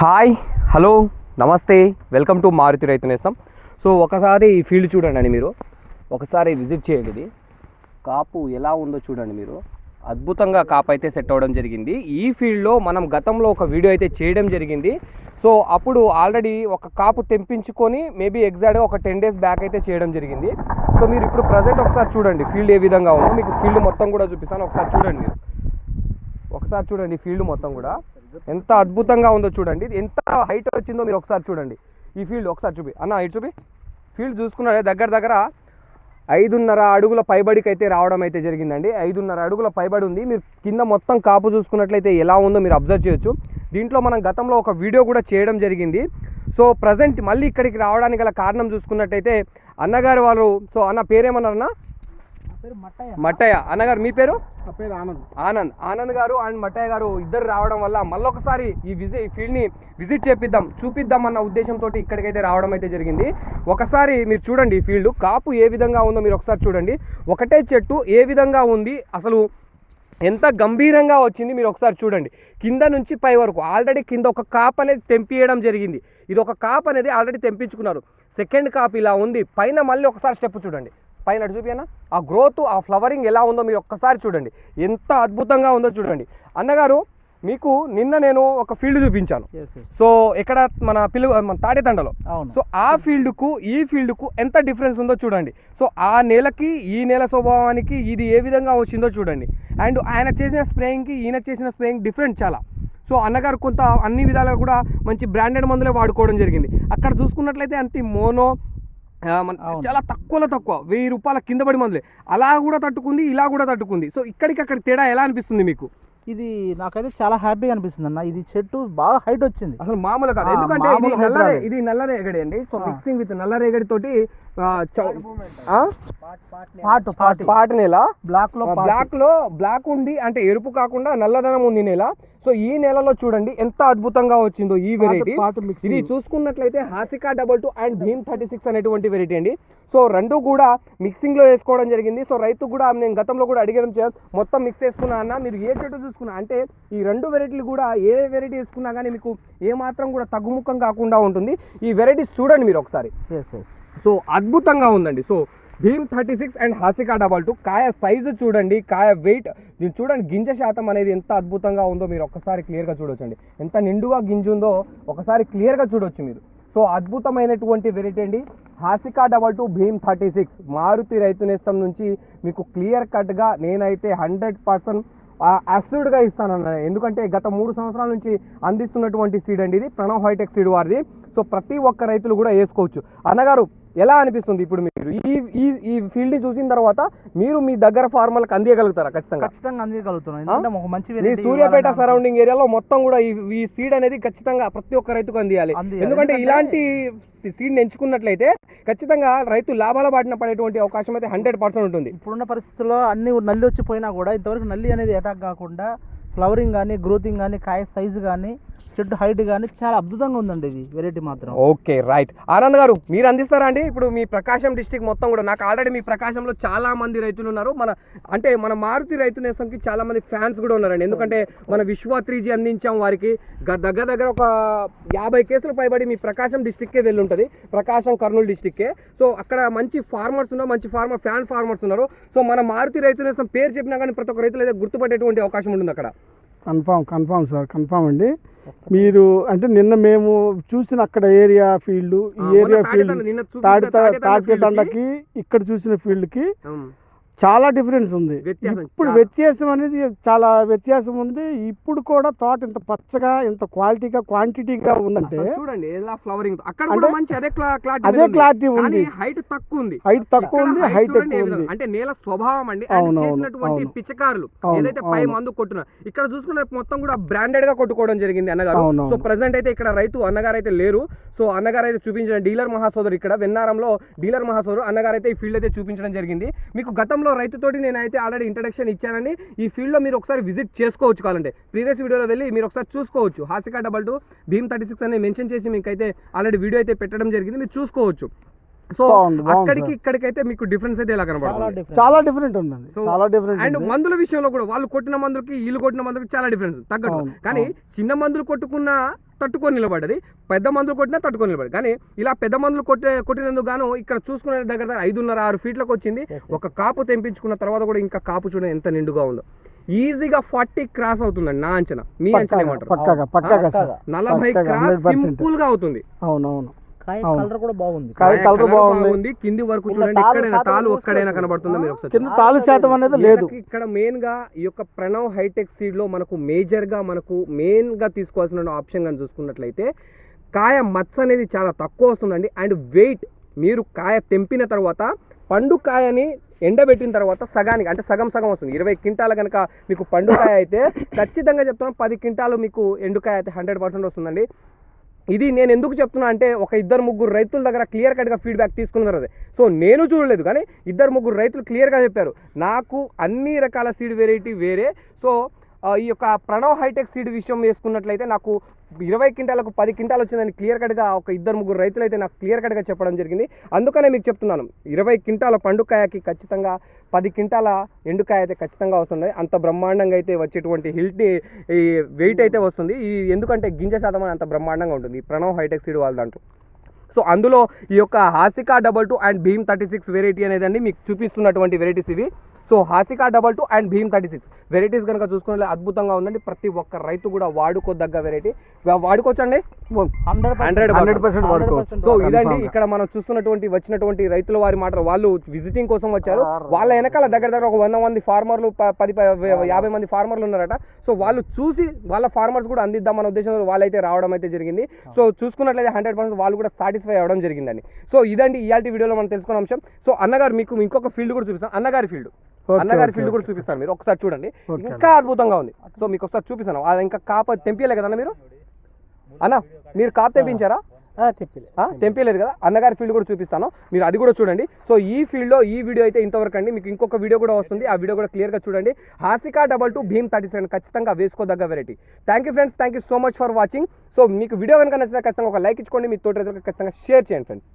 Hi hello నమస్తే welcome to Maruti రైతు నేస్తం. సో ఒకసారి ఈ ఫీల్డ్ చూడండి, మీరు ఒకసారి విజిట్ చేయండి. ఇది కాపు ఎలా ఉందో చూడండి. మీరు అద్భుతంగా కాపు అయితే సెట్ అవ్వడం జరిగింది. ఈ ఫీల్డ్లో మనం గతంలో ఒక వీడియో అయితే చేయడం జరిగింది. సో అప్పుడు ఆల్రెడీ ఒక కాపు తెంపించుకొని మేబీ ఎగ్జాక్ట్గా ఒక 10 days బ్యాక్ అయితే చేయడం జరిగింది. సో మీరు ఇప్పుడు ప్రజెంట్ ఒకసారి చూడండి ఫీల్డ్ ఏ విధంగా ఉందో. మీకు ఫీల్డ్ మొత్తం కూడా చూపిస్తాను, ఒకసారి చూడండి. మీరు ఒకసారి చూడండి ఫీల్డ్ మొత్తం కూడా ఎంత అద్భుతంగా ఉందో చూడండి. ఎంత హైట్ వచ్చిందో మీరు ఒకసారి చూడండి. ఈ ఫీల్డ్ ఒకసారి చూపి అన్న, ఇటు చూపి. ఫీల్డ్ చూసుకున్నారే దగ్గర 5.5 అడుగుల పైబడికి అయితే రావడం అయితే జరిగిందండి. 5.5 అడుగుల పైబడి ఉంది. మీరు కింద మొత్తం కాపు చూసుకున్నట్లయితే ఎలా ఉందో మీరు అబ్జర్వ్ చేయొచ్చు. దీంట్లో మనం గతంలో ఒక వీడియో కూడా చేయడం జరిగింది. సో ప్రజెంట్ మళ్ళీ ఇక్కడికి రావడానికి గల కారణం చూసుకున్నట్టయితే అన్నగారు వాళ్ళు. సో అన్న పేరేమన్నారన్నా? మట్టయ్య. అన్నగారు మీ పేరు? ఆనంద్ గారు అండ్ మట్టయ్య గారు ఇద్దరు రావడం వల్ల మళ్ళొకసారి ఈ ఫీల్డ్ని విజిట్ చూపిద్దాం అన్న ఉద్దేశంతో ఇక్కడికైతే రావడం అయితే జరిగింది. ఒకసారి మీరు చూడండి ఈ ఫీల్డ్ కాపు ఏ విధంగా ఉందో మీరు ఒకసారి చూడండి. ఒకటే చెట్టు ఏ విధంగా ఉంది, అసలు ఎంత గంభీరంగా వచ్చింది మీరు ఒకసారి చూడండి. కింద నుంచి పై వరకు ఆల్రెడీ కింద ఒక కాప్ అనేది తెంపియడం జరిగింది. ఇది ఒక కాప్ అనేది ఆల్రెడీ తెంపించుకున్నారు. సెకండ్ కాప్ ఇలా ఉంది. పైన మళ్ళీ ఒకసారి స్టెప్ చూడండి. పైన చూపినా ఆ గ్రోత్, ఆ ఫ్లవరింగ్ ఎలా ఉందో మీరు ఒక్కసారి చూడండి. ఎంత అద్భుతంగా ఉందో చూడండి. అన్నగారు మీకు నిన్న నేను ఒక ఫీల్డ్ చూపించాను. సో ఇక్కడ మన తాడేతండలో. సో ఆ ఫీల్డ్కు ఈ ఫీల్డ్కు ఎంత డిఫరెన్స్ ఉందో చూడండి. సో ఆ నేలకి ఈ నేల స్వభావానికి ఇది ఏ విధంగా వచ్చిందో చూడండి. అండ్ ఆయన చేసిన స్ప్రేయింగ్కి ఈయన చేసిన స్ప్రేయింగ్ డిఫరెంట్ చాలా. సో అన్నగారు కొంత అన్ని విధాలుగా కూడా మంచి బ్రాండెడ్ మందులే వాడుకోవడం జరిగింది. అక్కడ చూసుకున్నట్లయితే అంత మోనో చాలా తక్కువ 1000 రూపాయల కింద పడి మందులే అలా కూడా తట్టుకుంది, ఇలా కూడా తట్టుకుంది. సో అక్కడ తేడా ఎలా అనిపిస్తుంది మీకు? ఇది నాకైతే చాలా హ్యాపీగా అనిపిస్తుంది అన్న. ఇది చెట్టు బాగా హైట్ వచ్చింది, అసలు మామూలు కాదు. ఎందుకంటే ఇది నల్ల రేగడి అండి. సో మిక్సింగ్ విత్ నల్ల రేగడి తోటి పాట నేల బ్లాక్ ఉంది, అంటే ఎరుపు కాకుండా నల్లదనం ఉంది నేల. సో ఈ నేలలో చూడండి ఎంత అద్భుతంగా వచ్చిందో ఈ వెరైటీ. ఇది చూసుకున్నట్లయితే హాసికా 22 అండ్ భీమ్ 36 అనేటువంటి వెరైటీ అండి. సో రెండు కూడా మిక్సింగ్ లో వేసుకోవడం జరిగింది. సో రైతు కూడా నేను గతంలో కూడా అడిగడం మొత్తం మిక్స్ వేసుకున్నా అన్న, మీరు ఏ చెట్టు చూసుకున్నా అంటే ఈ రెండు వెరైటీలు కూడా ఏ వెరైటీ వేసుకున్నా కానీ మీకు ఏ మాత్రం కూడా తగ్గుముఖం కాకుండా ఉంటుంది. ఈ వెరైటీస్ చూడండి మీరు ఒకసారి. సో అద్భుతంగా ఉందండి. సో భీమ్ 36 అండ్ హాసికా 22 కాయ సైజు చూడండి, కాయ వెయిట్ దీన్ని చూడండి, గింజ శాతం అనేది ఎంత అద్భుతంగా ఉందో మీరు ఒక్కసారి క్లియర్గా చూడొచ్చు అండి. ఎంత నిండుగా గింజ ఉందో ఒకసారి క్లియర్గా చూడొచ్చు మీరు. సో అద్భుతమైనటువంటి వెరైటీ అండి హాసికా 22 భీమ్ 36. మారుతి రైతు నేస్తం నుంచి మీకు క్లియర్ కట్గా నేనైతే 100% అస్యూర్డ్గా ఇస్తానన్న. ఎందుకంటే గత 3 సంవత్సరాల నుంచి అందిస్తున్నటువంటి సీడ్ అండి ఇది, ప్రణవ్ హైటెక్ సీడ్ వారిది. సో ప్రతి ఒక్క రైతులు కూడా వేసుకోవచ్చు. అన్నగారు ఎలా అనిపిస్తుంది ఇప్పుడు మీరు ఈ ఫీల్డ్ ని చూసిన తర్వాత? మీరు మీ దగ్గర ఫార్మర్లకు అందియగలుగుతారా? ఖచ్చితంగా అందియగలుగుతున్నాం. మీ సూర్యాపేట సరౌండింగ్ ఏరియాలో మొత్తం కూడా ఈ సీడ్ అనేది ఖచ్చితంగా ప్రతి ఒక్క రైతుకు అందియాలి. ఎందుకంటే ఇలాంటి సీడ్ ఎంచుకున్నట్లయితే ఖచ్చితంగా రైతు లాభాల బాటిన పడేటువంటి అవకాశం అయితే 100% ఉంటుంది. ఇప్పుడున్న పరిస్థితుల్లో అన్ని నల్లి వచ్చిపోయినా కూడా ఇంతవరకు నల్లి అనేది అటాక్ కాకుండా ఫ్లవరింగ్ కానీ, గ్రోతింగ్ కానీ, కాయ సైజు కానీ, చెట్టు హైట్ కానీ చాలా అద్భుతంగా ఉందండి ఇది వెరైటీ మాత్రం. Okay right. ఆనంద్ గారు మీరు అందిస్తారా అండి? ఇప్పుడు మీ ప్రకాశం డిస్టిక్ మొత్తం కూడా నాకు ఆల్రెడీ మీ ప్రకాశంలో చాలా మంది రైతులు ఉన్నారు. మన మారుతి రైతు నేస్తంకి చాలా మంది ఫ్యాన్స్ కూడా ఉన్నారండి. ఎందుకంటే మన విశ్వ 3G అందించాం వారికి. దగ్గర ఒక 50 కేసులు పైబడి మీ ప్రకాశం డిస్టిక్కే వెళ్ళి ఉంటుంది, ప్రకాశం కర్నూలు డిస్టిక్కే. సో అక్కడ మంచి ఫార్మర్స్ ఉన్నారు, మంచి ఫ్యాన్ ఫార్మర్స్ ఉన్నారు. సో మన మారుతి రైతు నేస్తం పేరు చెప్పినా కానీ ప్రతి ఒక్క రైతులు అయితే గుర్తుపట్టేటువంటి అవకాశం ఉంటుంది అక్కడ. కన్ఫామ్ సార్, కన్ఫామ్ అండి. మీరు అంటే నిన్న మేము చూసిన అక్కడ ఏరియా ఫీల్డ్, ఈ ఏరియా ఫీల్డ్ తాటితండకి ఇక్కడ చూసిన ఫీల్డ్కి చాలా డిఫరెన్స్ ఉంది. ఇప్పుడు వ్యత్యాసం అనేది చాలా వ్యత్యాసం ఉంది. ఇప్పుడు కూడా తోట ఇంత పచ్చగా, ఇంత క్వాలిటీగా, క్వాంటిటీగా ఉందంటే చూడండి ఎలా ఫ్లవరింగ్. అక్కడ కూడా మంచి అదే క్లారిటీ ఉంది. హైట్ తక్కువ ఉంది, హైట్ ఎక్కువ ఉంది. అంటే నేల స్వభావం అండి. చేసినటువంటి పిచ్చకారులు ఏదైతే పై మందు కొట్టున్నారు, ఇక్కడ చూసుకున్న మొత్తం కూడా బ్రాండెడ్ గా కొట్టుకోవడం జరిగింది అన్నగారు. సో ప్రెసెంట్ అయితే ఇక్కడ రైతు అన్నగారు అయితే లేరు. సో అన్నగారు అయితే చూపించిన డీలర్ మహాసోదరు ఇక్కడ వెన్నారంలో డీలర్ మహాసోదరు అన్నగారు అయితే ఈ ఫీల్డ్ అయితే చూపించడం జరిగింది. మీకు గతంలో రైతుతోటి నేనైతే ఆల్రెడీ ఇంట్రడక్షన్ ఇచ్చానండి. ఈ ఫీల్డ్లో మీరు ఒకసారి విజిట్ చేసుకోవచ్చు, కావాలంటే ప్రీవియస్ వీడియోలో వెళ్ళి మీరు ఒకసారి చూసుకోవచ్చు. హాసికా 22 భీమ్ 36 అని మెన్షన్ చేసి మీకైతే ఆల్రెడీ వీడియో అయితే పెట్టడం జరిగింది, మీరు చూసుకోవచ్చు. సో అక్కడికి ఇక్కడికైతే మీకు డిఫరెన్స్ అయితే ఎలా కనబడుతుంది? చాలా డిఫరెంట్ ఉందండి, చాలా డిఫరెంట్. అండ్ మందుల విషయంలో కూడా వాళ్ళు కొట్టిన మందులకి వీళ్ళు కొట్టిన మందులకి చాలా డిఫరెన్స్ తగ్గట్టు. కానీ చిన్న మందులు కొట్టుకున్న తట్టుకొని నిలబడ్డది, పెద్ద మందులు కొట్టినా తట్టుకొని నిలబడి. కానీ ఇలా పెద్ద మందులు కొట్టినందుకు గాను ఇక్కడ చూసుకునే దగ్గర 5.5-6 ఫీట్లకు వచ్చింది. ఒక కాపు తెంపించుకున్న తర్వాత కూడా ఇంకా కాపు చూడండి ఎంత నిండుగా ఉందో. ఈజీగా 40 క్రాస్ అవుతుందండి నా అంచనా. మీ అంచనా ఏమంటారు? 40 క్రాస్ సింపుల్ గా అవుతుంది. అవునవును. కాయ కలర్ కూడా బాగుంది. కాయ కలర్ బాగుంది. కింది వరకు చూడండి, ఎక్కడైనా తాలు ఒక్కడైనా కనబడుతుందా మీరు ఒకసారి? కింద తాలు శాతం అనేది లేదు. ఇక్కడ మెయిన్ గా ఈ యొక్క ప్రణవ్ హైటెక్ సీడ్ లో మనకు మేజర్ గా మనకు మెయిన్ గా తీసుకోవాల్సిన ఆప్షన్ గా చూసుకున్నట్లయితే కాయ మచ్చ అనేది చాలా తక్కువ వస్తుందండి. అండ్ వెయిట్ మీరు కాయ తెంపిన తర్వాత పండు కాయని ఎండబెట్టిన తర్వాత సగానికి అంటే సగం వస్తుంది. 20 క్వింటాల కనుక మీకు పండుకాయ అయితే ఖచ్చితంగా చెప్తున్నాను 10 క్వింటాలు మీకు ఎండుకాయ అయితే 100% వస్తుందండి. ఇది నేను ఎందుకు చెప్తున్నా అంటే ఒక 2-3 రైతుల దగ్గర క్లియర్ కట్గా ఫీడ్బ్యాక్ తీసుకున్నారు. అదే సో నేను చూడలేదు, కానీ 2-3 రైతులు క్లియర్గా చెప్పారు నాకు అన్ని రకాల సీడ్ వెరైటీ వేరే. సో ఈ యొక్క ప్రణవ్ హైటెక్ సీడ్ విషయం వేసుకున్నట్లయితే నాకు 20 క్వింటాలకు 10 క్వింటాలు వచ్చిందని క్లియర్ కట్గా ఒక 2-3 రైతులు అయితే నాకు క్లియర్ కట్గా చెప్పడం జరిగింది. అందుకనే మీకు చెప్తున్నాను 20 క్వింటాల పండుకాయకి ఖచ్చితంగా 10 క్వింటాల ఎండుకాయ అయితే ఖచ్చితంగా వస్తుంది. అంత బ్రహ్మాండంగా అయితే వచ్చేటువంటి ఈ వెయిట్ అయితే వస్తుంది. ఎందుకంటే గింజ శాతం అంత బ్రహ్మాండంగా ఉంటుంది ఈ ప్రణవ్ హైటెక్ సీడ్ వాళ్ళ దాంట్లో. సో అందులో ఈ యొక్క హాసికా 22 అండ్ భీమ్ 36 వెరైటీ అనేదండి మీకు చూపిస్తున్నటువంటి వెరైటీస్ ఇవి. So Hasika 22 and Bheem 36 varieties కనుక చూసుకున్నట్లయితే అద్భుతంగా ఉందండి. ప్రతి ఒక్క రైతు కూడా వాడుకోదగ్గ వెరైటీ. వాడుకోవచ్చండి 100% వాడుకోవచ్చు. సో ఇదండి ఇక్కడ మనం చూస్తున్నటువంటి వచ్చినటువంటి రైతుల వారి మాట. వాళ్ళు విజిటింగ్ కోసం వచ్చారు. వాళ్ళ వెనకాల దగ్గర ఒక 100 మంది ఫార్మర్లు 50 మంది ఫార్మర్లు ఉన్నారట. సో వాళ్ళు చూసి వాళ్ళ ఫార్మర్స్ కూడా అందిద్దామన్న ఉద్దేశంతో వాళ్ళైతే రావడం అయితే జరిగింది. సో చూసుకున్నట్లయితే 100% వాళ్ళు కూడా సాటిస్ఫై అవ్వడం జరిగిందండి. సో ఇదండి ఇయాల్టి వీడియోలో మనం తెలుసుకున్న అంశం. సో అన్నగారు మీకు ఇంకొక ఫీల్డ్ కూడా చూపిస్తాను. అన్నగారి ఫీల్డ్ కూడా చూపిస్తాను, మీరు ఒకసారి చూడండి. ఇంకా అద్భుతంగా ఉంది. సో మీకు ఒకసారి చూపిస్తాను. ఇంకా కాపు తెంపియలే కదన్నా మీరు? అన్న మీరు కాపు తెంపించారా? తెంపలేదు కదా. అన్నగారి ఫీల్డ్ కూడా చూపిస్తాను, మీరు అది కూడా చూడండి. సో ఈ ఫీల్డ్లో ఈ వీడియో అయితే ఇంతవరకు అండి. మీకు ఇంకొక వీడియో కూడా వస్తుంది, ఆ వీడియో కూడా క్లియర్గా చూడండి. హాసికా 22 భీమ్ 37 ఖచ్చితంగా వేసుకోదగ్గ variety. Thank you friends, thank you so much for watching. So మీకు వీడియో కనుక నచ్చితే ఖచ్చితంగా ఒక లైక్ ఇచ్చుకోండి, మీ తోటి రైతులకు ఖచ్చితంగా షేర్ చేయండి ఫ్రెండ్స్.